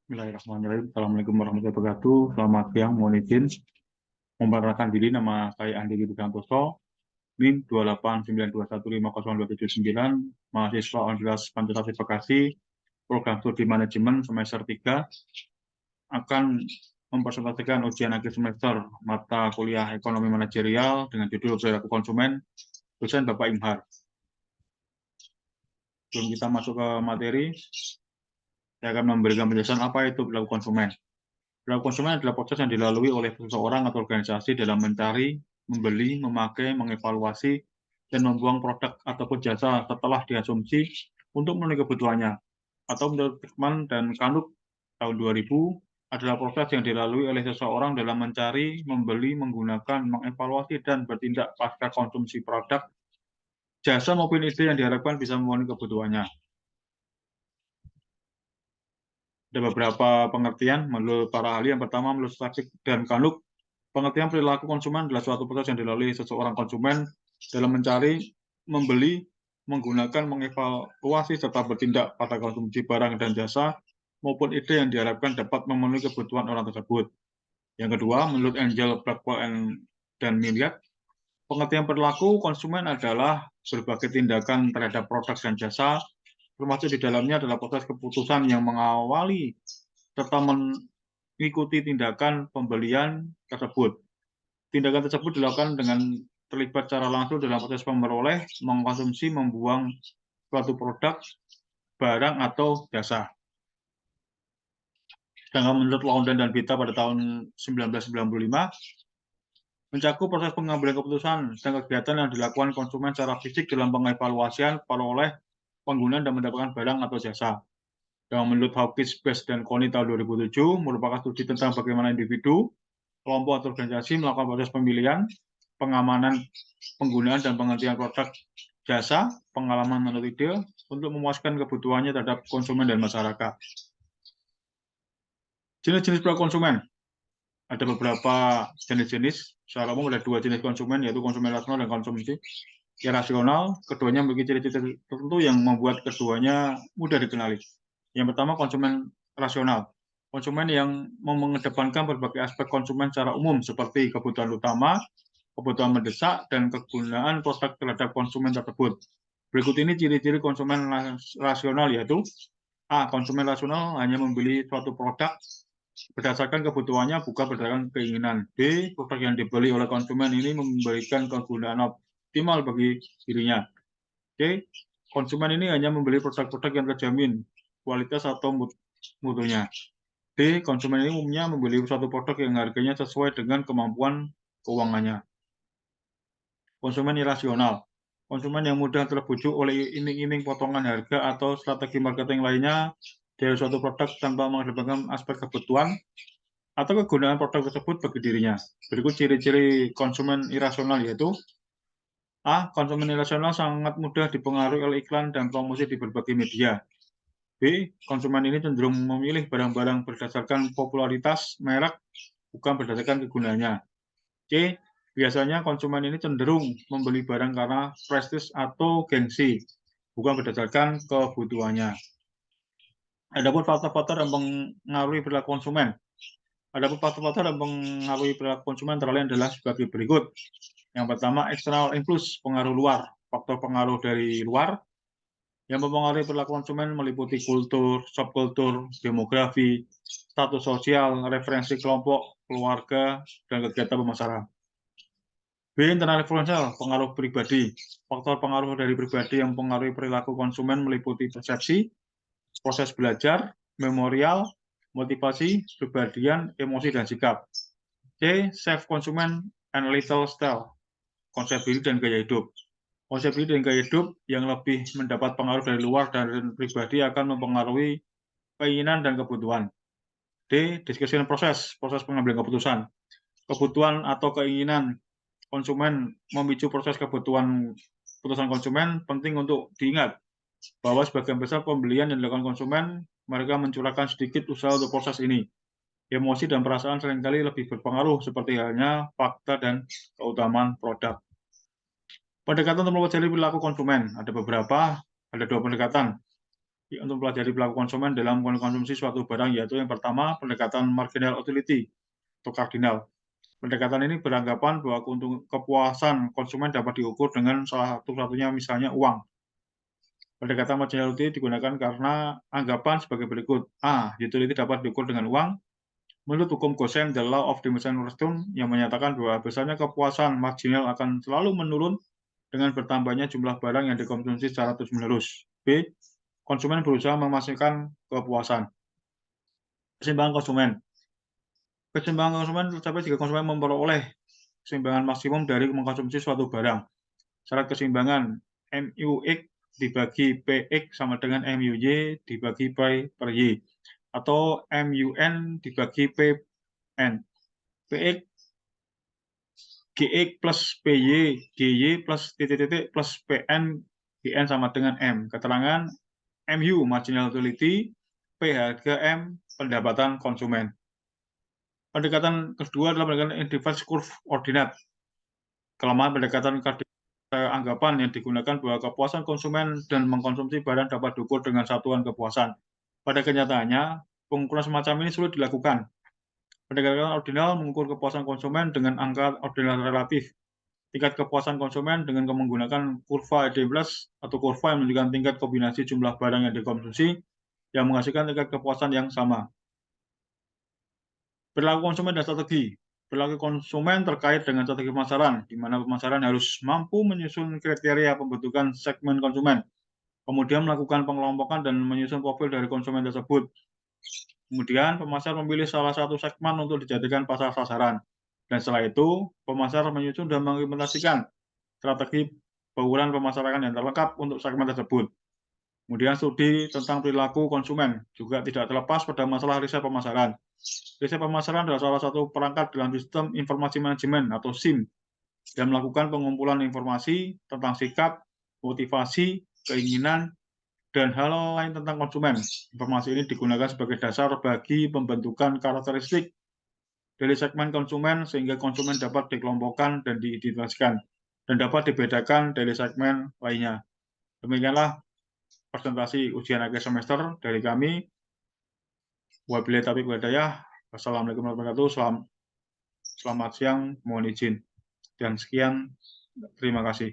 Bismillahirrahmanirrahim. Assalamualaikum warahmatullahi wabarakatuh. Selamat siang, mohon izin memperkenalkan diri. Nama saya Andi Widiantoso, NIM 289215029, mahasiswa Universitas Pancasila Bekasi, program studi manajemen semester 3, akan mempresentasikan ujian akhir semester mata kuliah ekonomi manajerial dengan judul perilaku konsumen, dosen Bapak Imhar. Sebelum kita masuk ke materi, saya akan memberikan penjelasan apa itu perilaku konsumen. Perilaku konsumen adalah proses yang dilalui oleh seseorang atau organisasi dalam mencari, membeli, memakai, mengevaluasi, dan membuang produk ataupun jasa setelah diasumsi untuk memenuhi kebutuhannya. Atau menurut Beckman dan Kanuk tahun 2000, adalah proses yang dilalui oleh seseorang dalam mencari, membeli, menggunakan, mengevaluasi, dan bertindak pasca konsumsi produk, jasa maupun ide yang diharapkan bisa memenuhi kebutuhannya. Ada beberapa pengertian menurut para ahli. Yang pertama, menurut Slavik dan Kanuk, pengertian perilaku konsumen adalah suatu proses yang dilalui seseorang konsumen dalam mencari, membeli, menggunakan, mengevaluasi, serta bertindak pada konsumsi barang dan jasa maupun ide yang diharapkan dapat memenuhi kebutuhan orang tersebut. Yang kedua, menurut Angel, Blackwell, dan Milliard, pengertian perilaku konsumen adalah berbagai tindakan terhadap produk dan jasa, termasuk di dalamnya adalah proses keputusan yang mengawali serta mengikuti tindakan pembelian tersebut. Tindakan tersebut dilakukan dengan terlibat secara langsung dalam proses memperoleh, mengkonsumsi, membuang suatu produk, barang, atau jasa. Sedangkan menurut London dan Bita pada tahun 1995, mencakup proses pengambilan keputusan dan kegiatan yang dilakukan konsumen secara fisik dalam pengevaluasian, peroleh, penggunaan, dan mendapatkan barang atau jasa. Yang menurut Hawkins, Best, dan Coney tahun 2007 merupakan studi tentang bagaimana individu, kelompok atau organisasi melakukan proses pemilihan, pengamanan, penggunaan, dan pengertian produk jasa, pengalaman atau ide untuk memuaskan kebutuhannya terhadap konsumen dan masyarakat. Jenis-jenis perilaku konsumen. Ada beberapa jenis-jenis. Secara umum ada dua jenis konsumen, yaitu konsumen rasional dan konsumsi irasional. Keduanya memiliki ciri-ciri tertentu yang membuat keduanya mudah dikenali. Yang pertama, konsumen rasional. Konsumen yang mengedepankan berbagai aspek konsumen secara umum seperti kebutuhan utama, kebutuhan mendesak, dan kegunaan produk terhadap konsumen tersebut. Berikut ini ciri-ciri konsumen rasional, yaitu A. Konsumen rasional hanya membeli suatu produk berdasarkan kebutuhannya, bukan berdasarkan keinginan. B. Produk yang dibeli oleh konsumen ini memberikan kegunaan optimal bagi dirinya. C. Konsumen ini hanya membeli produk-produk yang terjamin kualitas atau mutunya. D. Konsumen ini umumnya membeli suatu produk yang harganya sesuai dengan kemampuan keuangannya. Konsumen irasional. Konsumen yang mudah terbujuk oleh iming-iming potongan harga atau strategi marketing lainnya dari suatu produk tanpa mengedepankan aspek kebutuhan atau kegunaan produk tersebut bagi dirinya. Berikut ciri-ciri konsumen irasional, yaitu A. Konsumen irasional sangat mudah dipengaruhi oleh iklan dan promosi di berbagai media. B. Konsumen ini cenderung memilih barang-barang berdasarkan popularitas merek, bukan berdasarkan kegunaannya. C. Biasanya konsumen ini cenderung membeli barang karena prestis atau gengsi, bukan berdasarkan kebutuhannya. Adapun faktor-faktor yang mengaruhi perilaku konsumen. Adapun faktor-faktor yang mengaruhi perilaku konsumen antara lain adalah sebagai berikut. Yang pertama, external influence, pengaruh luar. Faktor pengaruh dari luar yang mempengaruhi perilaku konsumen meliputi kultur, subkultur, demografi, status sosial, referensi kelompok, keluarga, dan kegiatan pemasaran. B. Internal influence, pengaruh pribadi. Faktor pengaruh dari pribadi yang mempengaruhi perilaku konsumen meliputi persepsi, proses belajar, memorial, motivasi, kepribadian, emosi, dan sikap. C. Self-consument and lifestyle, konsep diri dan gaya hidup. Konsep diri dan gaya hidup yang lebih mendapat pengaruh dari luar dan pribadi akan mempengaruhi keinginan dan kebutuhan. D. Discussion proses pengambilan keputusan. Kebutuhan atau keinginan konsumen memicu proses keputusan konsumen. Penting untuk diingat bahwa sebagian besar pembelian yang dilakukan konsumen, mereka mencurahkan sedikit usaha untuk proses ini. Emosi dan perasaan seringkali lebih berpengaruh, seperti halnya fakta dan keutamaan produk. Pendekatan untuk mempelajari perilaku konsumen ada beberapa, ada dua pendekatan. untuk pelajari perilaku konsumen dalam mengkonsumsi suatu barang, yaitu yang pertama pendekatan marginal utility atau kardinal. Pendekatan ini beranggapan bahwa kepuasan konsumen dapat diukur dengan salah satu-satunya misalnya uang. Pendekatan marginal utility digunakan karena anggapan sebagai berikut. A. Utility dapat diukur dengan uang. Menurut hukum Gaussian, the law of diminishing return yang menyatakan bahwa besarnya kepuasan marginal akan selalu menurun dengan bertambahnya jumlah barang yang dikonsumsi secara terus-menerus. B. Konsumen berusaha memastikan kepuasan. Keseimbangan konsumen. Keseimbangan konsumen tercapai jika konsumen memperoleh keseimbangan maksimum dari mengkonsumsi suatu barang. Syarat keseimbangan MUX dibagi PX sama dengan MUY dibagi P per Y, atau MUN dibagi PN. PX GX plus PY GY plus titik-titik plus PN GN sama dengan M. Keterangan MU marginal utility, P harga M pendapatan konsumen. Pendekatan kedua adalah pendekatan inverse curve ordinate. Kelemahan pendekatan anggapan yang digunakan bahwa kepuasan konsumen dan mengkonsumsi barang dapat diukur dengan satuan kepuasan. Pada kenyataannya, pengukuran semacam ini sulit dilakukan. Pendekatan ordinal mengukur kepuasan konsumen dengan angka ordinal relatif. Tingkat kepuasan konsumen dengan menggunakan kurva ED+ atau kurva yang menunjukkan tingkat kombinasi jumlah barang yang dikonsumsi yang menghasilkan tingkat kepuasan yang sama. Perilaku konsumen dan strategi. Perilaku konsumen terkait dengan strategi pemasaran, di mana pemasaran harus mampu menyusun kriteria pembentukan segmen konsumen, kemudian melakukan pengelompokan dan menyusun profil dari konsumen tersebut. Kemudian pemasar memilih salah satu segmen untuk dijadikan pasar sasaran. Dan setelah itu, pemasar menyusun dan mengimplementasikan strategi bauran pemasaran yang terlengkap untuk segmen tersebut. Kemudian studi tentang perilaku konsumen juga tidak terlepas pada masalah riset pemasaran. Riset pemasaran adalah salah satu perangkat dalam sistem informasi manajemen atau SIM yang melakukan pengumpulan informasi tentang sikap, motivasi, keinginan, dan hal lain tentang konsumen. Informasi ini digunakan sebagai dasar bagi pembentukan karakteristik dari segmen konsumen sehingga konsumen dapat dikelompokkan dan diidentifikasikan dan dapat dibedakan dari segmen lainnya. Demikianlah presentasi ujian akhir semester dari kami. Wabillahi taufiq wal hidayah. Wassalamualaikum warahmatullahi wabarakatuh. Selamat siang, mohon izin. Dan sekian, terima kasih.